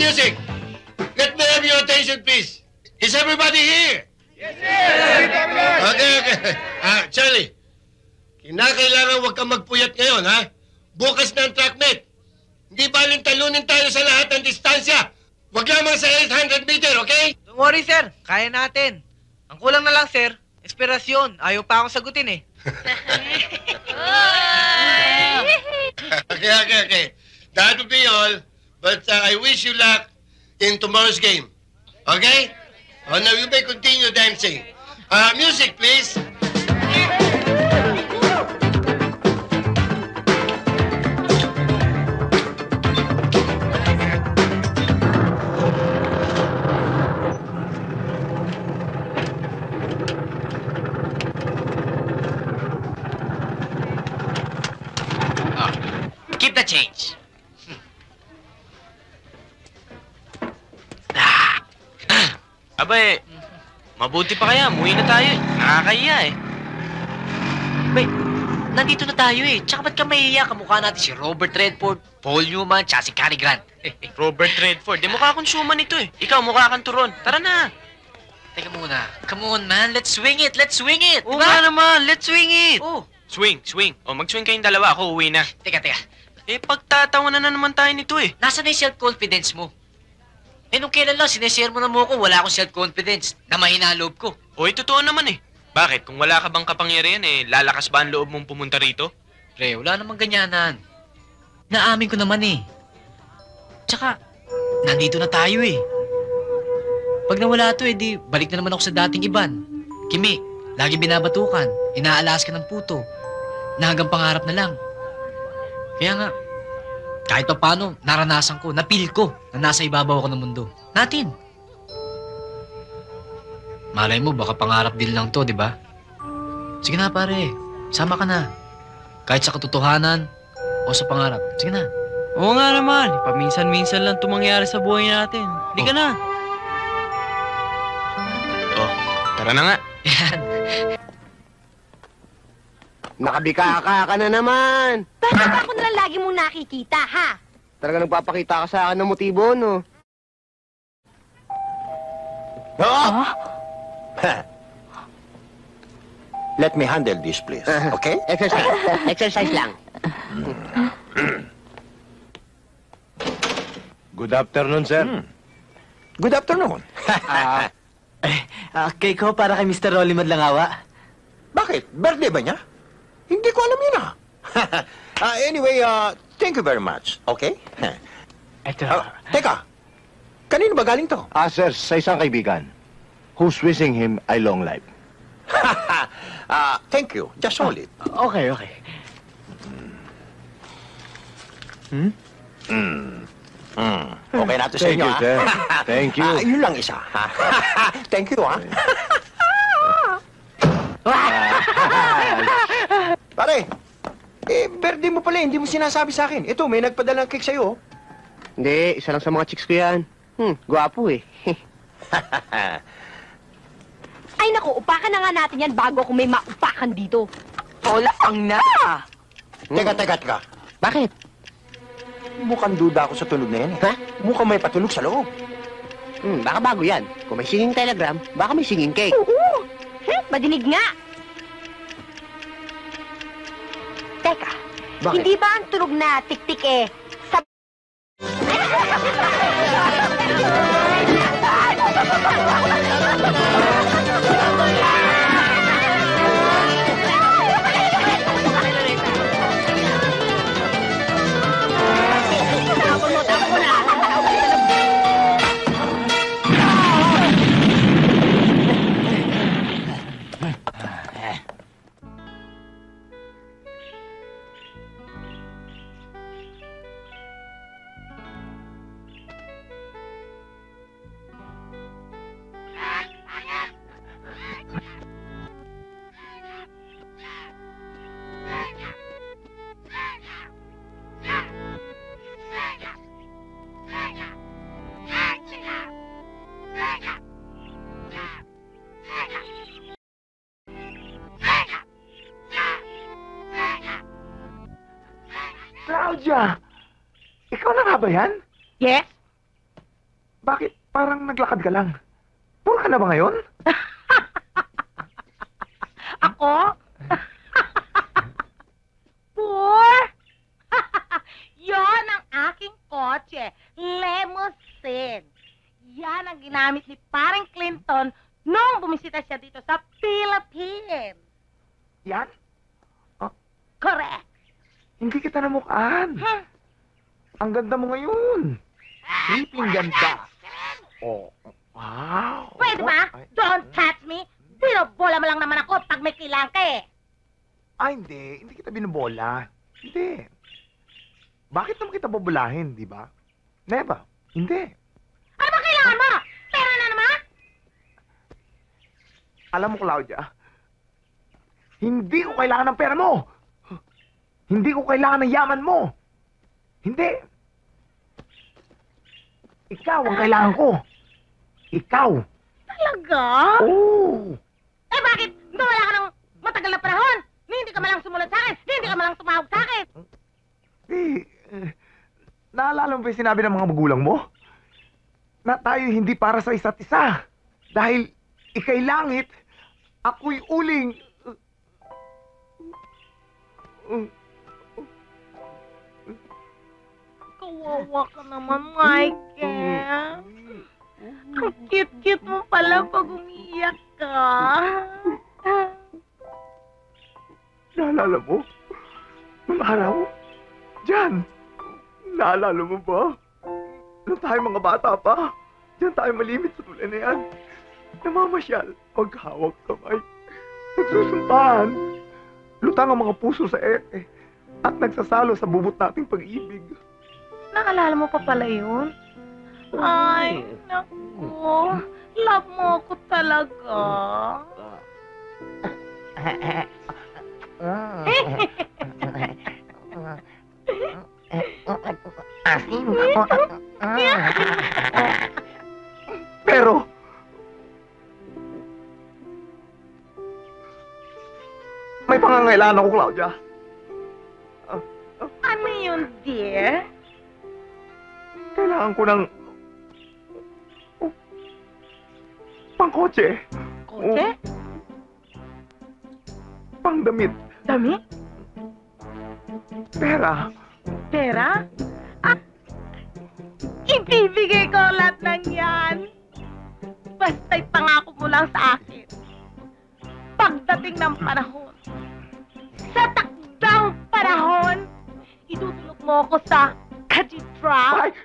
music! Let me have your attention, please. Is everybody here? Yes, sir! Okay. Charlie, kinakailangan huwag kang magpuyat ngayon, ha? Bukas na ang track meet. Hindi baling talunin tayo sa lahat ng distansya. Huwag lamang sa 800 meter, okay? Don't worry, sir. Kaya natin. Ang kulang na lang, sir, inspirasyon. Ayaw pa akong sagutin, eh. Okay. That will be all. But I wish you luck in tomorrow's game. Okay? Oh, now you may continue dancing. Music, please. Keep the change. Abay, mabuti pa kaya. Muwi na tayo. Nakakahiya eh. Bay, nandito na tayo eh. Tsaka ba't ka mahihiya? Kamukha natin si Robert Redford, Paul Newman, tsaka si Cary Grant. Robert Redford, di mukha kong suman ito eh. Ikaw, mukha kang turon. Tara na. Teka muna. Come on, man. Let's swing it. Let's swing it. Oo nga naman. Let's swing it. Oh. Swing. O, mag-swing kayong dalawa. Ako uwi na. Teka. Eh, pagtatawanan na naman tayo nito eh. Nasaan na yung self-confidence mo? Eh, nung kailan lang, sineshare mo na mo ko, wala akong self-confidence na mahina ang loob ko. O, totoo naman eh. Bakit? Kung wala ka bang kapangyarihan eh, lalakas ba ang loob mong pumunta rito? Pre, wala namang ganyanan. Naamin ko naman eh. Tsaka, nandito na tayo eh. Pag nawala to eh, di balik na naman ako sa dating Iban. Kimi, lagi binabatukan, inaalas ka ng puto, na hanggang pangarap na lang. Kaya nga, kahit pa paano, naranasan ko, napil ko na nasa ibabaw ako ng mundo. Natin. Malay mo, baka pangarap din lang to, di ba? Sige na, pare. Sama ka na. Kahit sa katotohanan o sa pangarap. Sige na. Oo nga naman. Paminsan-minsan lang ito mangyari sa buhay natin. Hindi ka na. Oh, tara na nga. Yan. Nakabika ka na naman. Bakit ako nalang lagi mong nakikita, ha? Talaga nagpapakita ka sa akin ng motibo, no? Oh! Let me handle this, please. Okay? Exercise lang. Good afternoon, sir. Good afternoon. Cake ho para kay Mr. Rolly Madlangawa. Bakit? Birthday ba niya? Hindi ko alam yun, Anyway, thank you very much. Okay? Ito. Teka, kanino ba galing to? Sir, sa isang kaibigan who's wishing him a long life. Thank you. Just hold it. Okay. Okay na to sa Thank inyo, you, sir. Thank you. Yun lang isa. Thank you, Pare, birthday mo pala, hindi mo sinasabi sa akin. Ito, may nagpadala ng cake sa'yo. Hindi, isa lang sa mga chicks ko yan. Gwapo eh. Ay naku, upakan na nga natin yan bago kung may maupakan dito. Hola, ang na! Teka. Bakit? Mukhang duda ako sa tunog na yan, Ha? Mukhang may patunog sa loob. Baka bago yan. Kung may singing telegram, baka may singing cake. Oo! Madinig nga! Teka, Bakit? hindi ba ang tunog na tik-tik eh, sa... Claudia! Ikaw na nga ba yan? Yes? Bakit parang naglakad ka lang? Puro ka na ba ngayon? Ako? Poor? Yon ang aking kotse. Limousine. Yan ang ginamit ni Paring Clinton nung bumisita siya dito sa Philippines. Yan? Correct. Hindi kita namukhaan. Ang ganda mo ngayon. Creeping ganda. Oh, wow. Pwede ba? Don't touch me. Binobola mo lang naman ako pag may kailangan ka eh. Hindi. Hindi kita binubola. Hindi. Bakit naman kita bobolahin, di ba? Never. Hindi. Ano ba kailangan mo? Pera na naman? Alam mo, Claudia, hindi ko kailangan ng pera mo. Hindi ko kailangan ng yaman mo. Hindi. Ikaw ang kailangan ko. Ikaw. Talaga? Oo. Eh bakit? Wala ka ng matagal na panahon. Hindi ka malang sumunod sa akin. Hindi ka malang tumawag sa akin. Naalala mo ba yung sinabi ng mga magulang mo? Na tayo hindi para sa isa't isa. Dahil ika'y langit, ako'y uling. Kawawa ka naman, Michael. Ang cute-cute mo pala pag umiiyak ka. Naalala mo? Nung araw? Diyan. Naalala mo ba? Nung tayo mga bata pa. Diyan tayo malimit sa tulay na yan. Namamasyal. Paghawak kamay. Nagsusumpahan. Lutang ang mga puso sa ere. At nagsasalo sa bubot nating pag-ibig. Naalala mo pa pala yun? Ay, naku. Love mo ako talaga. Pero, may pangangailangan ako, Claudia. Ano yun, dear? Kailangan ko ng pangkotse. Kotse? Pangdamit. Damit? Pera. Pera? Ah, ibibigay ko lahat ng yan. Basta'y pangako mo lang sa akin. Pagdating ng panahon, sa takdang panahon, idudulog mo ako sa cathedral. Ay!